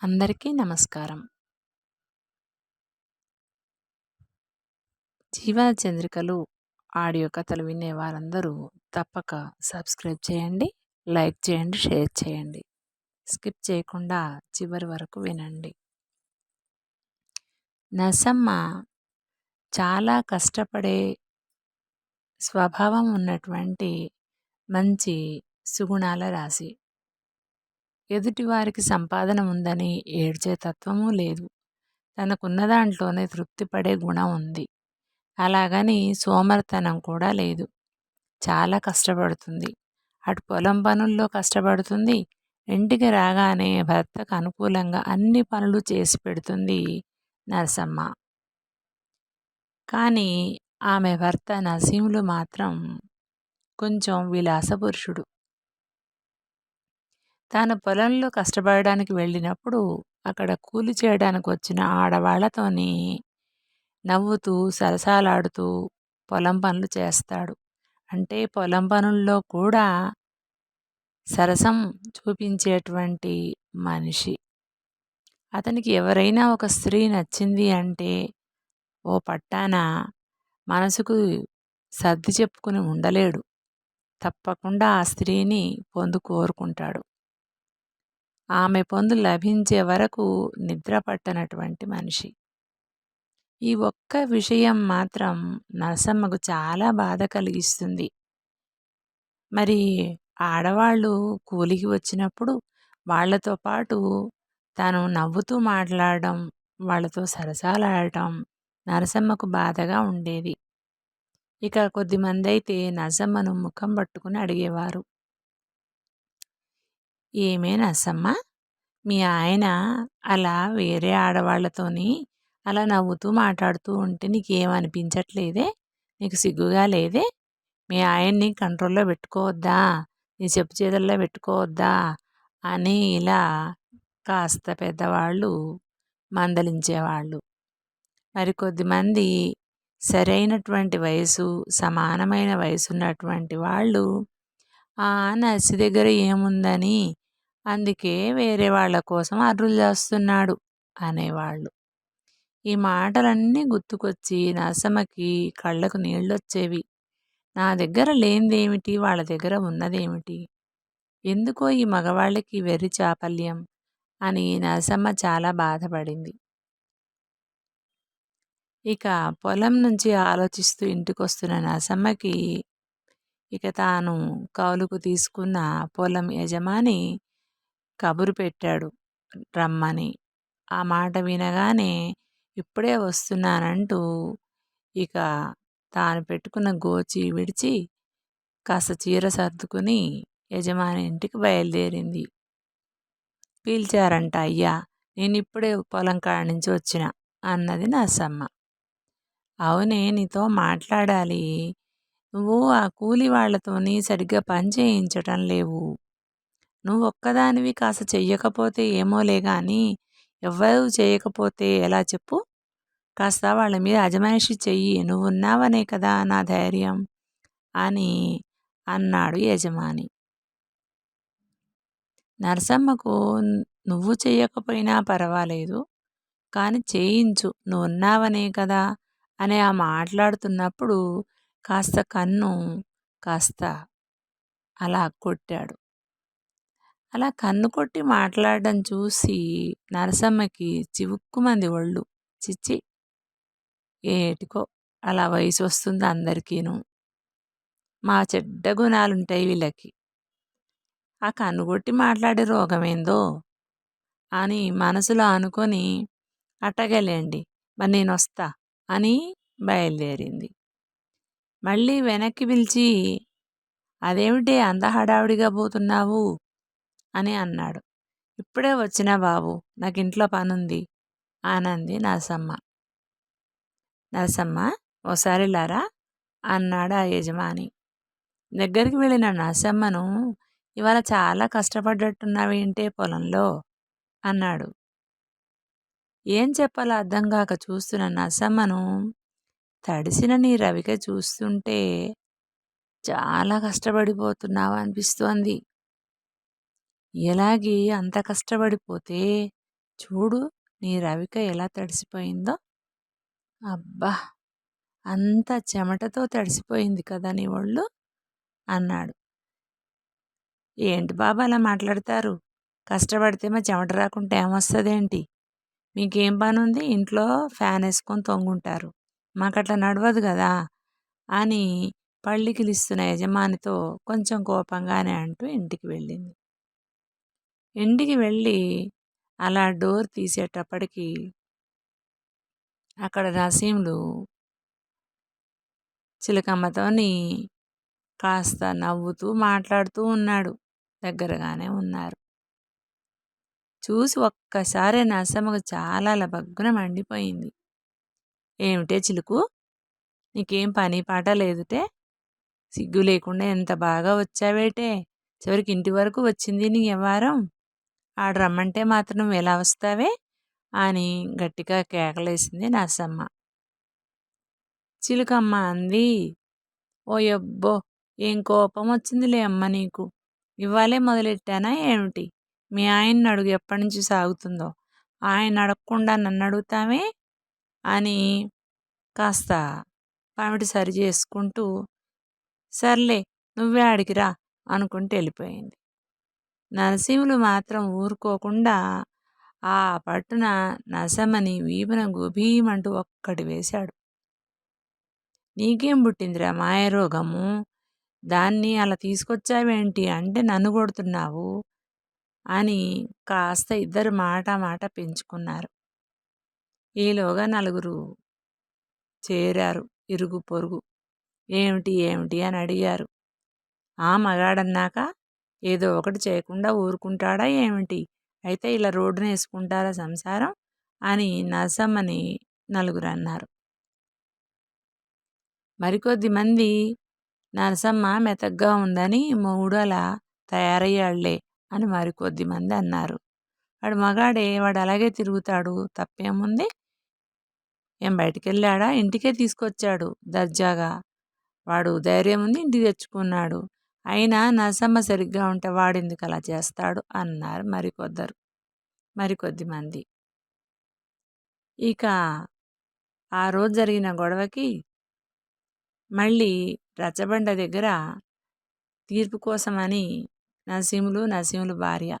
అందరికీ నమస్కారం. జీవన చంద్రికలు ఆడియో కథలు వినే వారందరూ తప్పక సబ్స్క్రైబ్ చేయండి, లైక్ చేయండి, షేర్ చేయండి. స్కిప్ చేయకుండా చివరి వరకు వినండి. నరసమ్మ చాలా కష్టపడే స్వభావం ఉన్నటువంటి మంచి సుగుణాల రాశి. ఎదుటివారికి సంపాదన ఉందని ఏడ్చే తత్వము లేదు. తనకున్న దాంట్లోనే తృప్తిపడే గుణం ఉంది. అలాగని సోమరితనం కూడా లేదు. చాలా కష్టపడుతుంది. అటు పొలం పనుల్లో కష్టపడుతుంది. ఇంటికి రాగానే భర్తకు అనుకూలంగా అన్ని పనులు చేసి పెడుతుంది నరసమ్మ. కానీ ఆమె భర్త నసీములు మాత్రం కొంచెం విలాసపురుషుడు. తాను పొలంలో కష్టపడడానికి వెళ్ళినప్పుడు అక్కడ కూలి చేయడానికి వచ్చిన ఆడవాళ్లతోని నవ్వుతూ సరసాలాడుతూ పొలం పనులు చేస్తాడు. అంటే పొలం పనుల్లో కూడా సరసం చూపించేటువంటి మనిషి. అతనికి ఎవరైనా ఒక స్త్రీ నచ్చింది అంటే ఓ పట్టాన మనసుకు సర్ది చెప్పుకుని ఉండలేడు. తప్పకుండా ఆ స్త్రీని పొందు కోరుకుంటాడు. ఆమె పొందు లభించే వరకు నిద్ర పట్టనటువంటి మనిషి. ఈ ఒక్క విషయం మాత్రం నరసమ్మకు చాలా బాధ కలిగిస్తుంది. మరి ఆడవాళ్ళు కూలికి వచ్చినప్పుడు వాళ్ళతో పాటు తను నవ్వుతూ మాట్లాడడం, వాళ్ళతో సరసాలాడటం నరసమ్మకు బాధగా ఉండేది. ఇక కొద్దిమంది అయితే నరసమ్మను ముఖం పట్టుకుని అడిగేవారు, ఏమే నరసమ్మ, మీ ఆయన అలా వేరే ఆడవాళ్లతోని అలా నవ్వుతూ మాట్లాడుతూ ఉంటే నీకేమనిపించట్లేదే? నీకు సిగ్గుగా లేదే? మీ ఆయన్ని కంట్రోల్లో పెట్టుకోవద్దా? నీ చెప్పు చేతుల్లో పెట్టుకోవద్దా? అని ఇలా కాస్త పెద్దవాళ్ళు మందలించేవాళ్ళు. మరికొద్దిమంది సరైనటువంటి వయసు, సమానమైన వయసు ఉన్నటువంటి వాళ్ళు నర్సి దగ్గర ఏముందని, అందుకే వేరే వాళ్ళ కోసం అర్రులు చేస్తున్నాడు అనేవాళ్ళు. ఈ మాటలన్నీ గుర్తుకొచ్చి నరసమ్మకి కళ్ళకు నీళ్ళొచ్చేవి. నా దగ్గర లేనిదేమిటి, వాళ్ళ దగ్గర ఉన్నదేమిటి? ఎందుకో ఈ మగవాళ్ళకి వెర్రి చాపల్యం అని నరసమ్మ చాలా బాధపడింది. ఇక పొలం నుంచి ఆలోచిస్తూ ఇంటికొస్తున్న నరసమ్మకి ఇక తాను కౌలుకు తీసుకున్న పొలం యజమాని కబురు పెట్టాడు రమ్మని. ఆ మాట వినగానే ఇప్పుడే వస్తున్నానంటూ ఇక తాను పెట్టుకున్న గోచి విడిచి కాస్త చీర సర్దుకుని యజమాని ఇంటికి బయలుదేరింది. పిలిచారంట అయ్యా, నేనిప్పుడే పొలం కాడి నుంచి వచ్చిన అన్నది నరసమ్మ. అవునే, నీతో మాట్లాడాలి. నువ్వు ఆ కూలి వాళ్ళతోని సరిగ్గా పని చేయించటం లేవు. నువ్వు ఒక్కదానివి కాస్త చెయ్యకపోతే ఏమోలే కానీ ఎవ్వరూ చేయకపోతే ఎలా చెప్పు? కాస్త వాళ్ళ మీద అజమాయిషీ చెయ్యి, నువ్వున్నావనే కదా నా ధైర్యం అని అన్నాడు యజమాని. నరసమ్మకు నువ్వు చెయ్యకపోయినా పర్వాలేదు, కానీ చేయించు, నువ్వున్నావనే కదా అని ఆ మాట్లాడుతున్నప్పుడు కాస్త కన్ను కాస్త అలా కొట్టాడు. అలా కన్ను కొట్టి మాట్లాడడం చూసి నరసమ్మకి చివుక్కుమంది ఒళ్ళు. చిచ్చి, ఏటికో అలా వయసు వస్తుంది అందరికీను. మా చెడ్డ గుణాలుంటాయి వీళ్ళకి. ఆ కన్ను కొట్టి మాట్లాడే రోగమేందో అని మనసులో అనుకొని, అట్టగలేండి మరి నేనొస్తా అని బయలుదేరింది. మళ్ళీ వెనక్కి పిలిచి, అదేమిటి అంత హడావుడిగా పోతున్నావు అని అన్నాడు. ఇప్పుడే వచ్చినా బాబు, నాకు ఇంట్లో పనుంది అనంది నరసమ్మ. నరసమ్మ, ఓసారి లారా అన్నాడు ఆ యజమాని. దగ్గరికి వెళ్ళిన నరసమ్మను, ఇవాళ చాలా కష్టపడ్డట్టున్నావేంటే పొలంలో అన్నాడు. ఏం చెప్పాలో అర్థం కాక చూస్తున్న నరసమ్మను తడిసిన నీ రవిక చూస్తుంటే చాలా కష్టపడిపోతున్నావు అనిపిస్తోంది. ఎలాగే అంత కష్టపడిపోతే చూడు నీ రవిక ఎలా తడిసిపోయిందో. అబ్బా! అంత చెమటతో తడిసిపోయింది కదా నీ ఒళ్ళు అన్నాడు. ఏంటి బాబు అలా మాట్లాడతారు? కష్టపడితే మా చెమట రాకుంటే ఏమొస్తుందేంటి? మీకేం పనుంది? ఇంట్లో ఫ్యాన్ వేసుకొని తొంగుంటారు. మాకట్లా నడవదు కదా అని పళ్ళికిలిస్తున్న యజమానితో కొంచెం కోపంగానే అంటూ ఇంటికి వెళ్ళింది. ఇంటికి వెళ్ళి అలా డోర్ తీసేటప్పటికి అక్కడ నసీములు చిలకమ్మతోని కాస్త నవ్వుతూ మాట్లాడుతూ ఉన్నాడు. దగ్గరగానే ఉన్నారు. చూసి ఒక్కసారే నరసమ్మకు చాలా లబగ్గున మండిపోయింది. ఏమిటే చిలుకు, నీకేం పని పాట లేదుటే? సిగ్గు లేకుండా ఎంత బాగా వచ్చావేటే? చివరికి ఇంటి వరకు వచ్చింది నీ వ్యవహారం. ఆడు రమ్మంటే మాత్రం నువ్వు ఎలా వస్తావే అని గట్టిగా కేకలేసింది నరసమ్మ. చిలుకమ్మ అంది, ఓయబ్బో, ఏం కోపం వచ్చిందిలే అమ్మ నీకు. ఇవాళే మొదలెట్టానా ఏమిటి? మీ ఆయన్ని అడుగు ఎప్పటి నుంచి సాగుతుందో. ఆయన అడగకుండా నన్ను అడుగుతామే అని కాస్త పమిటి సరి చేసుకుంటూ, సర్లే నువ్వే అడిగిరా అనుకుంటూ వెళ్ళిపోయింది. నరసింహులు మాత్రం ఊరుకోకుండా ఆ పట్టున నరసమ్మని వీపున గుబీమంటూ ఒక్కటి వేశాడు. నీకేం పుట్టిందిరా మాయరోగము? దాన్ని అలా తీసుకొచ్చావేంటి అంటే నన్ను కొడుతున్నావు అని కాస్త ఇద్దరు మాట మాట పెంచుకున్నారు. ఈలోగా నలుగురు చేరారు ఇరుగు పొరుగు. ఏమిటి ఏమిటి అని అడిగారు. ఆ మగాడన్నాక ఏదో ఒకటి చేయకుండా ఊరుకుంటాడా ఏమిటి? అయితే ఇలా రోడ్డున వేసుకుంటారా సంసారం అని నరసమ్మని నలుగురు అన్నారు. మరికొద్ది మంది నరసమ్మ మెతగ్గా ఉందని మొగుడు అలా తయారయ్యాళ్లే అని మరికొద్ది మంది అన్నారు. వాడు మగాడే, వాడు అలాగే తిరుగుతాడు, తప్పేముంది? ఏం బయటికెళ్ళాడా? ఇంటికే తీసుకొచ్చాడు దర్జాగా. వాడు ధైర్యం ఉంది, ఇంటికి తెచ్చుకున్నాడు. అయినా నరసమ్మ సరిగ్గా ఉంటే వాడెందుకు అలా చేస్తాడు అన్నారు మరికొద్ది మంది. ఇక ఆ రోజు జరిగిన గొడవకి మళ్ళీ రచ్చబండ దగ్గర తీర్పు కోసమని నరసింహులు భార్య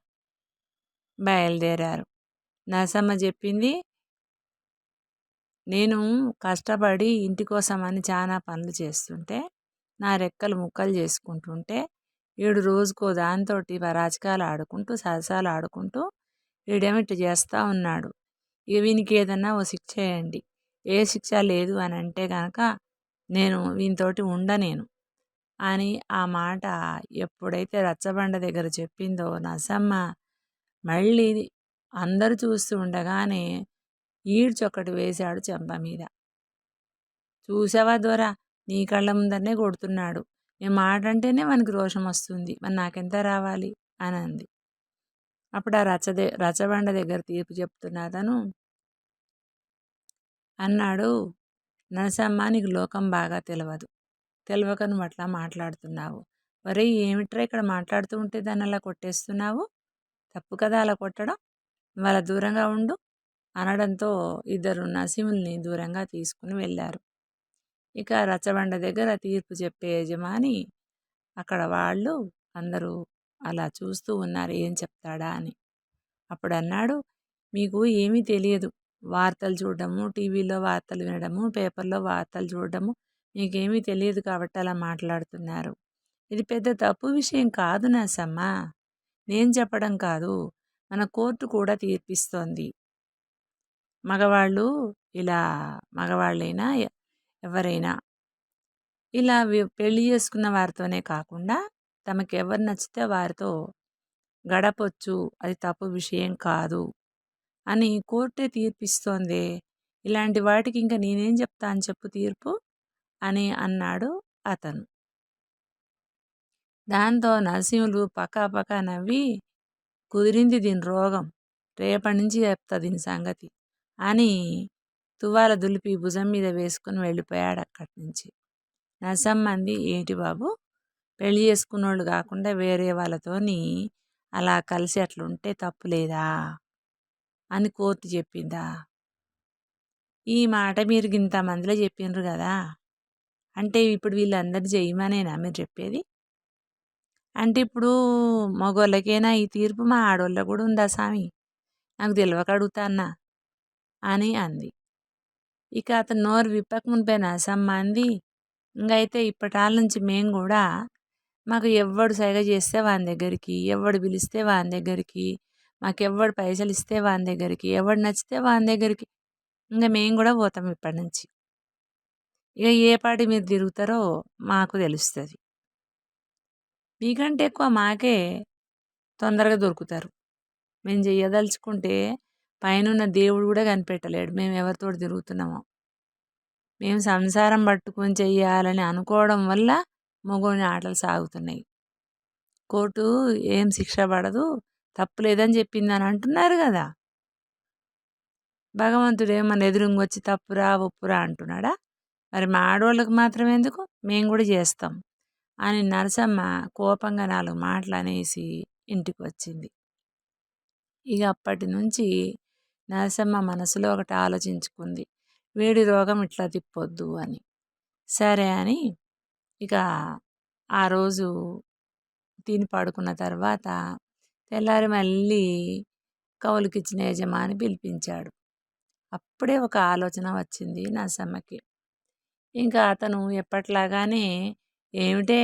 బయలుదేరారు. నరసమ్మ చెప్పింది, నేను కష్టపడి ఇంటి కోసమని చాలా పనులు చేస్తుంటే, నా రెక్కలు ముక్కలు చేసుకుంటుంటే, వీడు రోజుకో దాంతోటి పరాచకాలు ఆడుకుంటూ సరసాలు ఆడుకుంటూ వీడేమిటి చేస్తూ ఉన్నాడు. ఇక వీనికి ఏదన్నా ఓ శిక్ష చేయండి. ఏ శిక్ష లేదు అని అంటే కనుక నేను వీనితోటి ఉండనేను అని ఆ మాట ఎప్పుడైతే రచ్చబండ దగ్గర చెప్పిందో నరసమ్మ మళ్ళీ అందరూ చూస్తూ ఉండగానే ఈడ్చొక్కటి వేశాడు చెంప మీద. చూసావా దొరా, నీ కళ్ళ ముందరనే కొడుతున్నాడు. నేను మాట అంటేనే మనకి రోషం వస్తుంది, మరి నాకెంత రావాలి అని అంది. అప్పుడు ఆ రచ్చబండ దగ్గర తీర్పు చెప్తున్న అతను అన్నాడు, నరసమ్మ నీకు లోకం బాగా తెలియక నువ్వు అట్లా మాట్లాడుతున్నావు. ఒరే ఏమిట్రా ఇక్కడ మాట్లాడుతూ ఉంటే దాన్ని అలా కొట్టేస్తున్నావు? తప్పు కదా అలా కొట్టడం, వాళ్ళ దూరంగా ఉండు అనడంతో ఇద్దరు నరసింహుల్ని దూరంగా తీసుకుని వెళ్ళారు. ఇక రచ్చబండ దగ్గర తీర్పు చెప్పే యజమాని అక్కడ వాళ్ళు అందరూ అలా చూస్తూ ఉన్నారు ఏం చెప్తాడా అని. అప్పుడు అన్నాడు, మీకు ఏమీ తెలియదు, వార్తలు చూడడము, టీవీలో వార్తలు వినడము, పేపర్లో వార్తలు చూడడము మీకేమీ తెలియదు కాబట్టి అలా మాట్లాడుతున్నారు. ఇది పెద్ద తప్పు విషయం కాదు నరసమ్మ, నేను చెప్పడం కాదు, మన కోర్టు కూడా తీర్పిస్తోంది. మగవాళ్ళైనా ఎవరైనా ఇలా పెళ్లి చేసుకున్న వారితోనే కాకుండా తమకెవరు నచ్చితే వారితో గడపొచ్చు, అది తప్పు విషయం కాదు అని కోర్టే తీర్పిస్తోంది. ఇలాంటి వాటికి ఇంకా నేనేం చెప్తాను చెప్పు తీర్పు అని అన్నాడు అతను. దాంతో నరసింహులు పకాపకా నవ్వి, కుదిరింది దీని రోగం, రేపటి నుంచి చెప్తా దీని సంగతి అని తువ్వాల దులిపి భుజం మీద వేసుకుని వెళ్ళిపోయాడు అక్కడి నుంచి. నరసమ్మ అంది, ఏంటి బాబు, పెళ్లి చేసుకున్నోళ్ళు కాకుండా వేరే వాళ్ళతోని అలా కలిసి అట్లుంటే తప్పు లేదా? అని కోర్టు చెప్పిందా? ఈ మాట మీరు ఇంతమందిలో చెప్పిండ్రు కదా, అంటే ఇప్పుడు వీళ్ళందరినీ చేయమనేనా మీరు చెప్పేది? అంటే ఇప్పుడు మగోళ్ళకేనా ఈ తీర్పు, మా ఆడోళ్ళకు కూడా ఉందా స్వామి? నాకు తెలియక అడుగుతాన్నా అని అంది. ఇక అతను నోరు విప్పక మునిపోయిన నరసమ్మ అంది, ఇంకైతే ఇప్పటాల నుంచి మేము కూడా, మాకు ఎవ్వడు సైగ చేస్తే వాని దగ్గరికి, ఎవడు పిలిస్తే వాని దగ్గరికి, మాకెవ్వడు పైసలు ఇస్తే వాని దగ్గరికి, ఎవడు నచ్చితే వాని దగ్గరికి, ఇంకా మేము కూడా పోతాం ఇప్పటి నుంచి. ఇక ఏ పాటి మీరు తిరుగుతారో మాకు తెలుస్తుంది. మీకంటే ఎక్కువ మాకే తొందరగా దొరుకుతారు. మేము చెయ్యదలుచుకుంటే పైనున్న దేవుడు కూడా కనిపెట్టలేడు మేము ఎవరితో తిరుగుతున్నామో. మేము సంసారం పట్టుకొని చెయ్యాలని అనుకోవడం వల్ల మగోని ఆటలు సాగుతున్నాయి. కోర్టు ఏం శిక్ష పడదు, తప్పు లేదని చెప్పిందని అంటున్నారు కదా. భగవంతుడు ఏమన్నా ఎదురుంగొచ్చి తప్పురా ఒప్పురా అంటున్నాడా? మరి మా ఆడవాళ్ళకి మాత్రం ఎందుకు, మేము కూడా చేస్తాం అని నరసమ్మ కోపంగా 4 మాటలు అనేసి ఇంటికి వచ్చింది. ఇక అప్పటి నుంచి నరసమ్మ మనసులో ఒకటి ఆలోచించుకుంది, వేడి రోగం ఇట్లా తిప్పొద్దు అని. సరే అని ఇక ఆ రోజు తిని పడుకున్న తర్వాత తెల్లారి మళ్ళీ కౌలుకిచ్చిన యజమాని పిలిపించాడు. అప్పుడే ఒక ఆలోచన వచ్చింది నరసమ్మకి. ఇంకా అతను ఎప్పట్లాగానే, ఏమిటే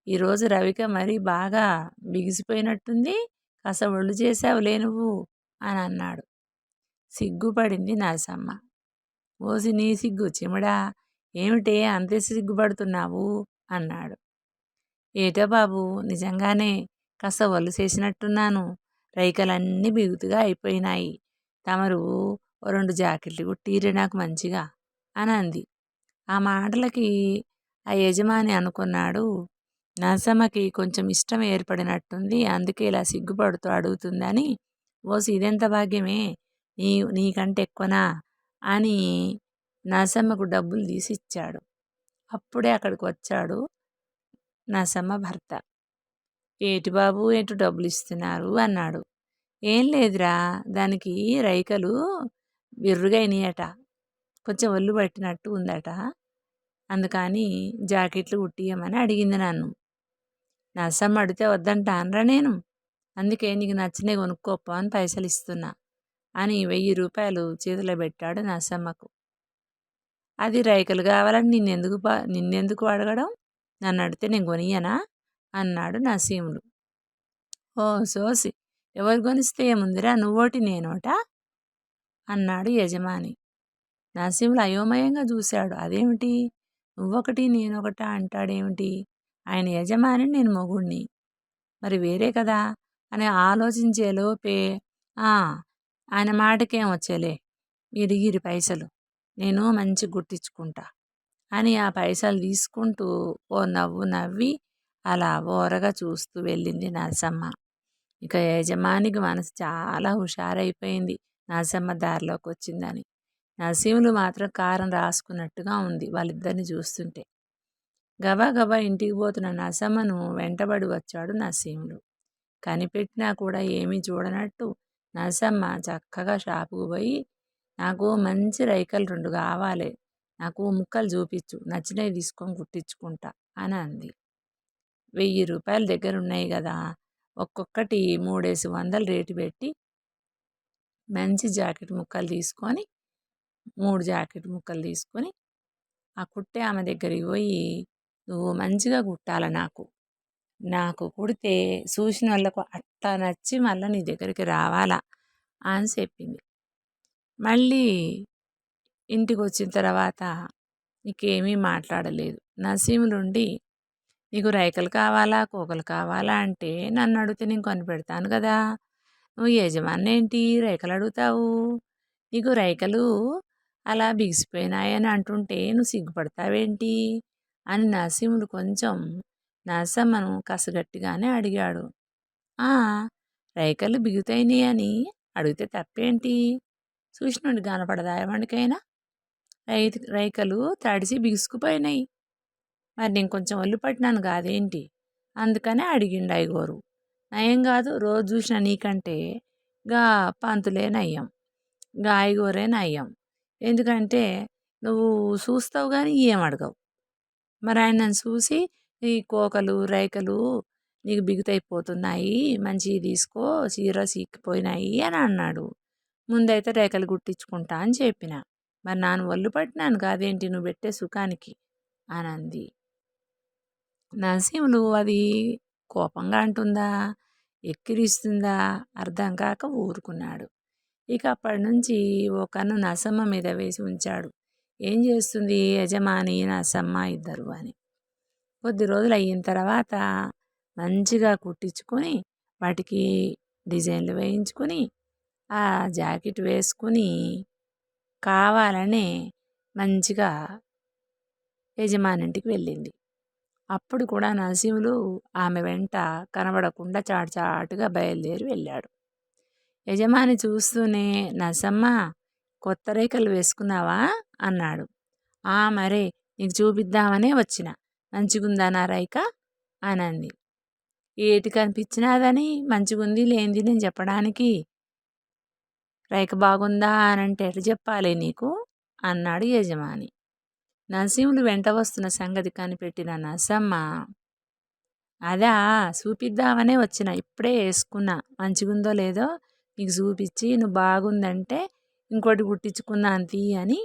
ఈరోజు రవిక మరీ బాగా బిగిసిపోయినట్టుంది, కాస్త ఒళ్ళు చేసావులే నువ్వు అని అన్నాడు. సిగ్గుపడింది నరసమ్మ. ఓసి నీ సిగ్గు చిమడా, ఏమిటే అంతే సిగ్గుపడుతున్నావు అన్నాడు. ఏటో బాబు, నిజంగానే కాస్త ఒళ్ళు చేసినట్టున్నాను, రైకలన్నీ బిగుతుగా అయిపోయినాయి, తమరు 2 జాకెట్లు కుట్టిరే నాకు మంచిగా అని అంది. ఆ మాటలకి ఆ యజమాని అనుకున్నాడు, నరసమ్మకి కొంచెం ఇష్టం ఏర్పడినట్టుంది, అందుకే ఇలా సిగ్గుపడుతూ అడుగుతుందని. ఓసి ఇదెంత భాగ్యమే, నీకంటే ఎక్కువనా అని నరసమ్మకు డబ్బులు తీసి ఇచ్చాడు. అప్పుడే అక్కడికి వచ్చాడు నరసమ్మ భర్త. ఏటి బాబు ఎటు డబ్బులు ఇస్తున్నారు అన్నాడు. ఏం లేదురా, దానికి రైకలు బిర్రుగైనాయట, కొంచెం ఒళ్ళు పట్టినట్టు ఉందట, అందుకని జాకెట్లు కుట్టియమని అడిగింది నన్ను. నరసమ్మ అడిగితే వద్దంటానరా నేను, అందుకే నీకు నచ్చినవి కొనుక్కోపో అని పైసలు ఇస్తున్నా అని 1000 రూపాయలు చేతిలో పెట్టాడు నరసమ్మకు. అది రైకలు కావాలని నిన్నెందుకు అడగడం, నన్ను అడిగితే నేను కొనియనా అన్నాడు నసీములు. ఓ సోసి, ఎవరు కొనిస్తే ఏముందిరా, నువ్వోటి నేనోటా అన్నాడు యజమాని. నరసింహులు అయోమయంగా చూశాడు. అదేమిటి, నువ్వొకటి నేనొకటా అంటాడేమిటి, ఆయన యజమాని నేను మొగుణ్ణి, మరి వేరే కదా అని ఆలోచించేలోపే ఆయన మాటకేం వచ్చేలే, మీరు ఇయ్యిరి పైసలు, నేను మంచి గుట్టించుకుంటా అని ఆ పైసలు తీసుకుంటూ ఓ నవ్వు నవ్వి అలా ఓరగా చూస్తూ వెళ్ళింది నరసమ్మ. ఇక యజమానికి మనసు చాలా హుషారైపోయింది నరసమ్మ దారిలోకి వచ్చిందని. నరసింహులు మాత్రం కారం రాసుకున్నట్టుగా ఉంది వాళ్ళిద్దరిని చూస్తుంటే. గబా గబా ఇంటికి పోతున్న నరసమ్మను వెంటబడి వచ్చాడు నరసింహులు. కనిపెట్టినా కూడా ఏమీ చూడనట్టు నరసమ్మ చక్కగా షాపుకు పోయి, నాకు మంచి రైకలు 2 కావాలి, నాకు ముక్కలు చూపించు, నచ్చినవి తీసుకొని కుట్టించుకుంటా అని అంది. 1000 రూపాయల దగ్గర ఉన్నాయి కదా, ఒక్కొక్కటి 300 రేటు పెట్టి మంచి జాకెట్ ముక్కలు తీసుకొని 3 జాకెట్ ముక్కలు తీసుకొని ఆ కుట్టే ఆమె దగ్గరికి పోయి, నువ్వు మంచిగా కుట్టాలి, నాకు కుడితే చూసిన వాళ్ళకు అట్లా నచ్చి మళ్ళీ నీ దగ్గరికి రావాలా అని చెప్పింది. మళ్ళీ ఇంటికి వచ్చిన తర్వాత నీకేమీ మాట్లాడలేదు. నసీములుండి, నీకు రైకలు కావాలా కోకలు కావాలా అంటే నన్ను అడిగితే నేను కొనిపెడతాను కదా, నువ్వు యజమాని ఏంటి రైకలు అడుగుతావు, నీకు రైకలు అలా బిగిసిపోయినాయని అంటుంటే నువ్వు సిగ్గుపడతావేంటి అని నరసింహుడు కొంచెం నరసమ్మను కసగట్టిగానే అడిగాడు. రైకలు బిగుతాయినాయి అని అడిగితే తప్పేంటి, చూసినోడి కనపడదా ఎవరికైనా, రైకలు తడిసి బిగుసుకుపోయినాయి, మరి నేను కొంచెం ఒళ్ళు పట్టినాను కాదేంటి, అందుకనే అడిగిండు అయ్యగోరు. నయం కాదు, రోజు చూసిన నీకంటే గా పంతులే నయం గాయగూరే నయ్యం. ఎందుకంటే నువ్వు చూస్తావు గానీ ఏం అడగవు. మరి ఆయన నన్ను చూసి ఈ కోకలు, రైకలు నీకు బిగుతైపోతున్నాయి. మంచియి తీసుకో చీర సీకిపోయినాయి అని అన్నాడు. ముందైతే రేఖలు కుట్టించుకుంటా అని చెప్పిన. మరి నాను ఒళ్ళు పట్టినాను కాదేంటి నువ్వు పెట్టే సుఖానికి అని అంది. నరసింహులు అది కోపంగా అంటుందా, ఎక్కిరిస్తుందా అర్థం కాక ఊరుకున్నాడు. ఇక అప్పటి నుంచి ఓ కన్ను నరసమ్మ మీద వేసి ఉంచాడు. ఏం చేస్తుంది యజమాని నరసమ్మ ఇద్దరు అని. కొద్ది రోజులు అయిన తర్వాత మంచిగా కుట్టించుకొని వాటికి డిజైన్లు వేయించుకొని ఆ జాకెట్ వేసుకుని కావాలనే మంచిగా యజమానింటికి వెళ్ళింది. అప్పుడు కూడా నరసింహులు ఆమె వెంట కనబడకుండా చాటుగా బయలుదేరి వెళ్ళాడు. యజమాని చూస్తూనే నరసమ్మ కొత్త రేఖలు వేసుకున్నావా అన్నాడు. మరే నీకు చూపిద్దామనే వచ్చిన, మంచిగుందా నా రైక అనంది. ఏటి కనిపించినాదని మంచిగుంది లేనిది నేను చెప్పడానికి, రైక బాగుందా అనంటే ఎట్లా చెప్పాలి నీకు అన్నాడు యజమాని. నరసింహులు వెంట వస్తున్న సంగతి కనిపెట్టిన నరసమ్మ, అదా చూపిద్దామనే వచ్చిన, ఇప్పుడే వేసుకున్నా, మంచిగుందో లేదో నీకు చూపించి నువ్వు బాగుందంటే ఇంకోటి కుట్టించుకున్నాను తీ అని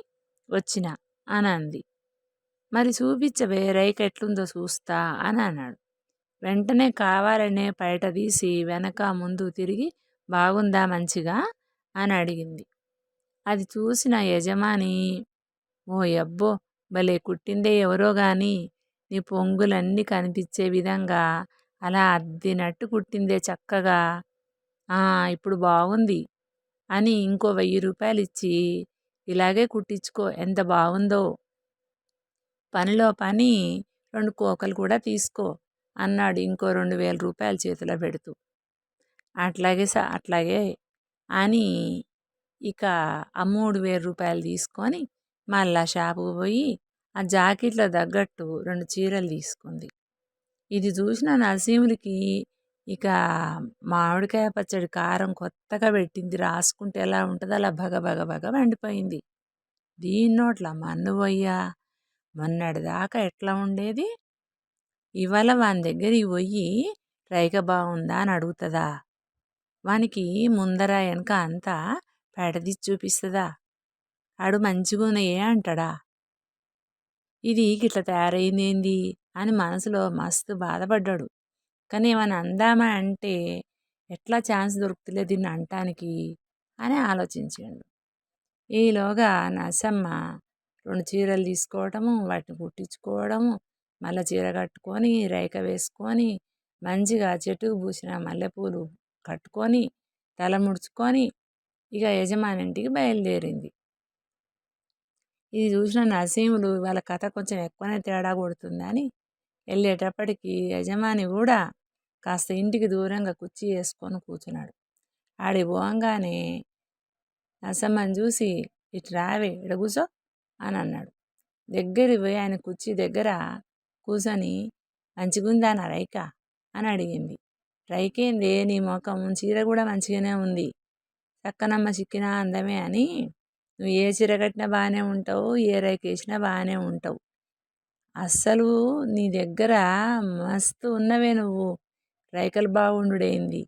వచ్చిన అని అంది. మరి చూపించవే రైక ఎట్లుందో చూస్తా అని అన్నాడు. వెంటనే కావాలనే పైట తీసి వెనక ముందు తిరిగి బాగుందా మంచిగా అని అడిగింది. అది చూసిన యజమాని, ఓ యబ్బో భలే కుట్టిందే ఎవరో గాని, నీ పొంగులన్నీ కనిపించే విధంగా అలా అద్దినట్టు కుట్టిందే చక్కగా, ఇప్పుడు బాగుంది అని ఇంకో 1000 రూపాయలు ఇచ్చి ఇలాగే కుట్టించుకో ఎంత బాగుందో, పనిలో పని 2 కోకలు కూడా తీసుకో అన్నాడు ఇంకో 2000 రూపాయలు చేతిలో పెడుతూ. అట్లాగే అని ఇక ఆ 3000 రూపాయలు తీసుకొని మళ్ళా షాపుకు పోయి ఆ జాకెట్లో తగ్గట్టు 2 చీరలు తీసుకుంది. ఇది చూసిన నరసింహులకి ఇక మామిడికాయ పచ్చడి కారం కొత్తగా పెట్టింది, రాసుకుంటే ఎలా ఉంటుందో అలా భగ మండిపోయింది. దీని నోట్ల మన్ను పోయ్యా, మొన్నటిదాకా ఎట్లా ఉండేది, ఇవాళ వాని దగ్గరికి పోయి రైక బాగుందా అని అడుగుతుందా, వానికి ముందర వెనక అంతా పెడదీసి చూపిస్తుందా, ఆడు మంచిగున్నాయే అంటాడా, ఇది గిట్లా తయారైందేంది అని మనసులో మస్తు బాధపడ్డాడు. కానీ ఏమైనా అందామా అంటే ఎట్లా ఛాన్స్ దొరుకుతులే దీన్ని అంటానికి అని ఆలోచించాడు. ఈలోగా నరసమ్మ 2 చీరలు తీసుకోవడము, వాటిని కుట్టించుకోవడము, మళ్ళీ చీర కట్టుకొని రైక వేసుకొని మంచిగా చెట్టుకు పూసిన మల్లెపూలు కట్టుకొని తల ముడుచుకొని ఇక యజమాని ఇంటికి బయలుదేరింది. ఇది చూసిన నరసింహులు వాళ్ళ కథ కొంచెం ఎక్కువనే తేడా కొడుతుందని వెళ్ళేటప్పటికి యజమాని కూడా కాస్త ఇంటికి దూరంగా కుర్చీ వేసుకొని కూర్చున్నాడు. ఆడి పోగానే నరసమ్మని చూసి ఇటు రావే ఇడ కూసో అని అన్నాడు. దగ్గరికి పోయి ఆయన కుర్చీ దగ్గర కూర్చొని మంచిగుందా నా రైక అని అడిగింది. రైకేందే నీ ముఖం, చీర కూడా మంచిగానే ఉంది, చక్కనమ్మ చిక్కినా అందమే అని, నువ్వు ఏ చీర కట్టినా బాగానే ఉంటావు, ఏ రైక వేసినా బాగానే ఉంటావు, అస్సలు నీ దగ్గర మస్తు ఉన్నవే నువ్వు, రైకలు బాగుండుడేంది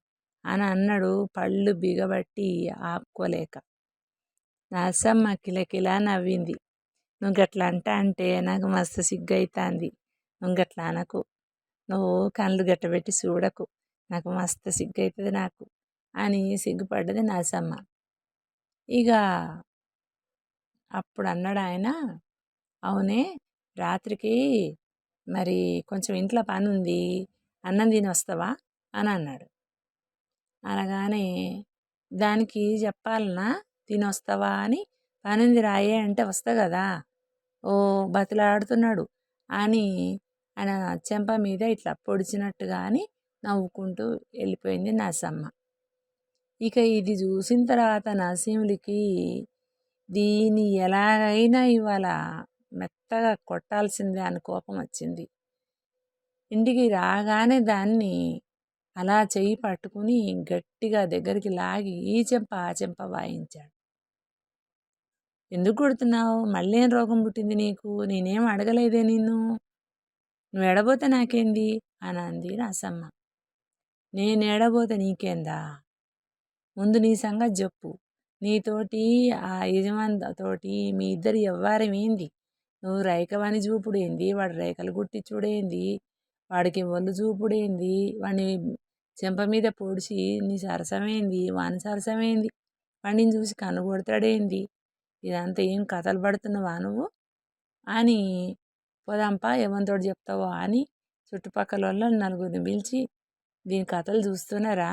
అని అన్నాడు పళ్ళు బిగబట్టి ఆపుకోలేక. నరసమ్మ కిలకిలా నవ్వింది. నువ్వు గట్లా అంటే నాకు మస్తు సిగ్గైతుంది, నువ్వు గట్లా అనకు, నువ్వు కళ్ళు గట్టబెట్టి చూడకు, నాకు మస్తు సిగ్గవుతుంది నాకు అని సిగ్గుపడ్డది నరసమ్మ. ఇక అప్పుడు అన్నాడు ఆయన, అవునే రాత్రికి మరి కొంచెం ఇంట్లో పని ఉంది, అన్నం తిని వస్తావా అని అన్నాడు. అనగానే దానికి చెప్పాలనా తిని వస్తావా అని, పనుంది రాయే అంటే వస్తా కదా, ఓ బతిలాడుతున్నాడు అని ఆయన చెంప మీద ఇట్లా పొడిచినట్టుగా అని నవ్వుకుంటూ వెళ్ళిపోయింది నరసమ్మ. ఇక ఇది చూసిన తర్వాత నరసింహులకి దీన్ని ఎలాగైనా ఇవాళ మెత్తగా కొట్టాల్సిందే అని కోపం వచ్చింది. ఇంటికి రాగానే దాన్ని అలా చెయ్యి పట్టుకుని గట్టిగా దగ్గరికి లాగి ఈ చెంప ఆ చెంప వాయించాడు. ఎందుకు కొడుతున్నావు? మళ్ళీ ఏం రోగం పుట్టింది నీకు? నేనేం అడగలేదే నిన్ను. నువ్వు ఎడబోతే నాకేంది అని అంది నరసమ్మ. నేను ఎడబోతే నీకేందా? ముందు నీ సంగతి చెప్పు. నీతోటి ఆ యజమానితోటి మీ ఇద్దరి వ్యవహారం ఏంది? నువ్వు రైకవాణి చూపుడేంది, వాడు రేఖలు గుట్టించుడేంది, వాడికి ఒళ్ళు చూపుడేంది, వాడిని చెంప మీద పొడిచి నీ సరసమేంది, వాని సరసమేంది, వాడిని చూసి కన్ను కొడతాడేంది, ఇదంతా ఏం కథలు పడుతున్నావా నువ్వు అని పోదాంపా ఎవరితోటి చెప్తావో అని చుట్టుపక్కల వాళ్ళని నలుగురిని పిలిచి దీని కథలు చూస్తున్నారా,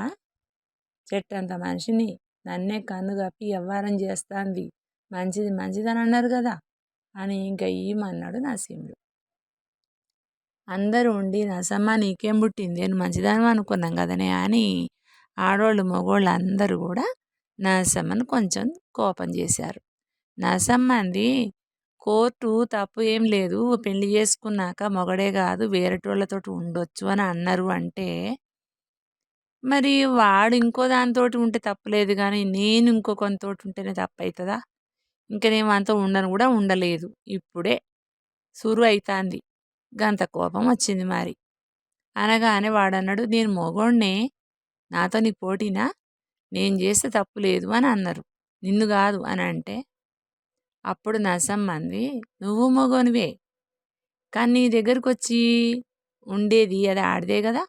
చెట్టంత మనిషిని నన్నే కన్ను కప్పి వ్యవహారం చేస్తాంది, మంచిది మంచిదని అన్నారు కదా అని ఇంకా ఈమన్నాడు నరసింహుడు. అందరూ ఉండి నరసమ్మ నీకేం పుట్టింది, నేను మంచిదాని అనుకున్నాం కదనే అని ఆడోళ్ళు మగోళ్ళు అందరూ కూడా నరసమ్మను కొంచెం కోపం చేశారు. నరసమ్మ అంది, కోర్టు తప్పు ఏం లేదు, పెళ్లి చేసుకున్నాక మొగడే కాదు వేరేటోళ్ళతో ఉండొచ్చు అని అన్నారు అంటే మరి వాడు ఇంకో దానితోటి ఉంటే తప్పులేదు కానీ నేను ఇంకో కొంతతోటి ఉంటేనే తప్పు అవుతుందా? ఇంక నేను అంతా ఉండను కూడా ఉండలేదు, ఇప్పుడే సురు అవుతుంది, గంత కోపం వచ్చింది మరి అనగానే వాడన్నాడు, నేను మొగోడ్నే, నాతో నీ పోటీనా, నేను చేస్తే తప్పు లేదు అని అన్నారు, నిన్ను కాదు అని అంటే అప్పుడు నరసమ్మ అంది, నువ్వు మొగోనివే కానీ నీ దగ్గరకు వచ్చి ఉండేది అది ఆడదే కదా,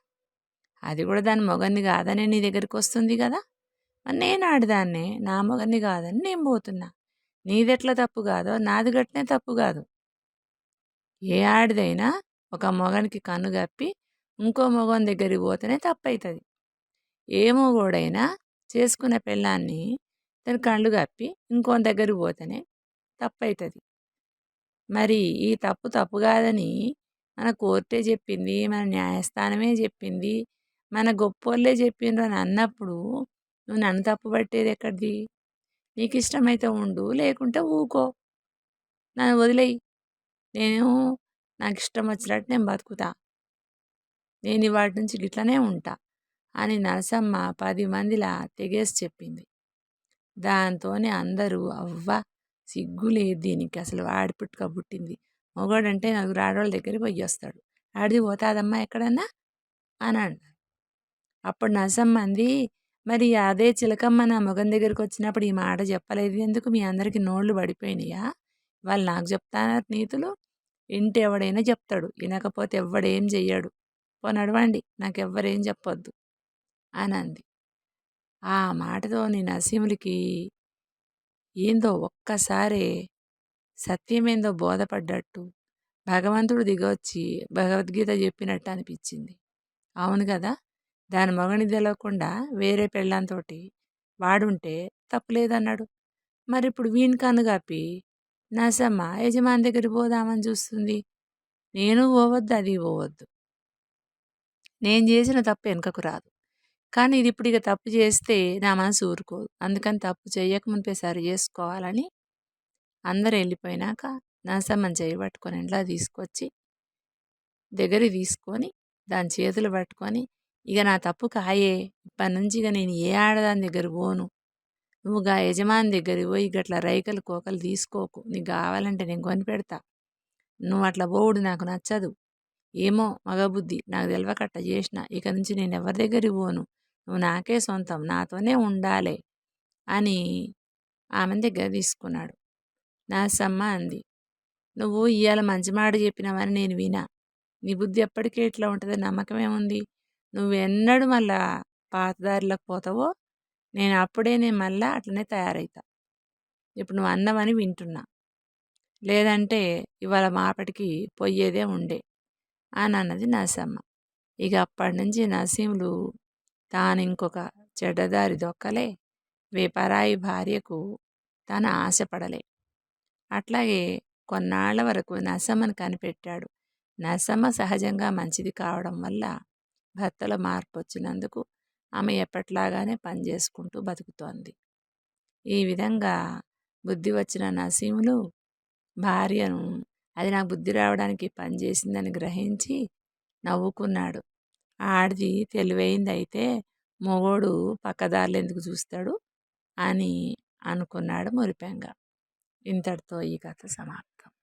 అది కూడా దాని మొగన్ని కాదని నీ దగ్గరికి వస్తుంది కదా, మరి నేను ఆడదాన్నే, నా మొగన్ని కాదని నేను పోతున్నా, నీదెట్లా తప్పు కాదో నాది గట్నే తప్పు కాదు. ఏ ఆడిదైనా ఒక మొగనికి కన్ను కప్పి ఇంకో మొగని దగ్గరికి పోతేనే తప్పు అవుతుంది. ఏ మొగోడైనా చేసుకున్న పెళ్ళాన్ని తన కళ్ళు కప్పి ఇంకోని దగ్గరికి పోతేనే తప్పు అవుతుంది. మరి ఈ తప్పు తప్పు కాదని మన కోర్టే చెప్పింది, మన న్యాయస్థానమే చెప్పింది, మన గొప్పోళ్ళే చెప్పిండ్రు అని అన్నప్పుడు నువ్వు నన్ను తప్పు పట్టేది ఎక్కడిది? నీకు ఇష్టమైతే ఉండు, లేకుంటే ఊకో, నన్ను వదిలేయి, నేను నాకు ఇష్టం వచ్చినట్టు నేను బతుకుతా, నేను వాటి నుంచి గిట్లనే ఉంటా అని నరసమ్మ 10 మందిలా తెగేసి చెప్పింది. దాంతోనే అందరూ అవ్వ సిగ్గు లేదు దీనికి, అసలు ఆడి పుట్టుక పుట్టింది, మొగోడంటే నలుగురు ఆడవాళ్ళ దగ్గరికి పోయి వస్తాడు, ఆడిది పోతాదమ్మా ఎక్కడన్నా అని అన్నారు. అప్పుడు నరసమ్మ అంది, మరి అదే చిలకమ్మ నా మొగం దగ్గరికి వచ్చినప్పుడు ఈ మాట చెప్పలేదు ఎందుకు? మీ అందరికీ నోళ్ళు పడిపోయినాయా? వాళ్ళు నాకు చెప్తాన్నారు నీతులు, ఇంటి ఎవడైనా చెప్తాడు, వినకపోతే ఎవడేం చెయ్యడు, పో నడవండి, నాకు ఎవ్వరేం చెప్పొద్దు అని అంది. ఆ మాటతోని నరసింహుడికి ఏందో ఒక్కసారే సత్యమేందో బోధపడ్డట్టు, భగవంతుడు దిగొచ్చి భగవద్గీత చెప్పినట్టు అనిపించింది. అవును కదా, దాని మొగని తెలవకుండా వేరే పెళ్ళాంతోటి వాడుంటే తప్పులేదన్నాడు, మరి ఇప్పుడు వీని కన్ను కప్పి నరసమ్మ యజమాని దగ్గరికి పోదామని చూస్తుంది, నేను పోవద్దు అది పోవద్దు, నేను చేసిన తప్పు వెనుకకు రాదు, కానీ ఇది ఇప్పుడు ఇక తప్పు చేస్తే నా మనసు ఊరుకోదు, అందుకని తప్పు చేయకముందే సరి చేసుకోవాలని అందరు వెళ్ళిపోయినాక నరసమ్మని చేయి పట్టుకొని ఇంట్లో తీసుకొచ్చి దగ్గరికి తీసుకొని దాని చేతులు పట్టుకొని, ఇక నా తప్పు కాయే, ఇప్పటి నుంచి ఇక నేను ఏ ఆడదాని దగ్గర పోను, నువ్వు గా యజమాని దగ్గరికి పోయి గట్ల రైకలు కోకలు తీసుకోకు, నీకు కావాలంటే నేను కొని పెడతా, నువ్వు అట్లా పోవుడు నాకు నచ్చదు, ఏమో మగబుద్ధి నాకు తెలవకట్ట చేసిన, ఇక నుంచి నేను ఎవరి దగ్గరికి పోను, నువ్వు నాకే సొంతం, నాతోనే ఉండాలి అని ఆమె దగ్గర తీసుకున్నాడు. నరసమ్మ అంది, నువ్వు ఇవాళ మంచి మాట చెప్పినావని నేను వినా, నీ బుద్ధి ఎప్పటికీ ఇట్లా ఉంటుంది నమ్మకమేముంది, నువ్వెన్నడు మళ్ళా పాతదారిలోకి పోతావో నేను మళ్ళా అట్లనే తయారవుతా, ఇప్పుడు నువ్వు అన్నవని వింటున్నా, లేదంటే ఇవాళ మాపటికి పోయేదే ఉండే అని అన్నది నరసమ్మ. ఇక అప్పటి నుంచి నరసింహుడు తాను ఇంకొక చెడ్డదారి దొక్కలే, పరాయి భార్యకు తాను ఆశపడలే. అట్లాగే కొన్నాళ్ల వరకు నరసమ్మను కనిపెట్టాడు. నరసమ్మ సహజంగా మంచిది కావడం వల్ల భర్తలో మార్పు వచ్చినందుకు ఆమె ఎప్పట్లాగానే పనిచేసుకుంటూ బతుకుతోంది. ఈ విధంగా బుద్ధి వచ్చిన నరసింహులు భార్యను అది నాకు బుద్ధి రావడానికి పనిచేసిందని గ్రహించి నవ్వుకున్నాడు. ఆడిది తెలివైంది అయితే మొగోడు పక్కదారులు ఎందుకు చూస్తాడు అని అనుకున్నాడు మురిపెంగా. ఇంతటితో ఈ కథ సమాప్తం.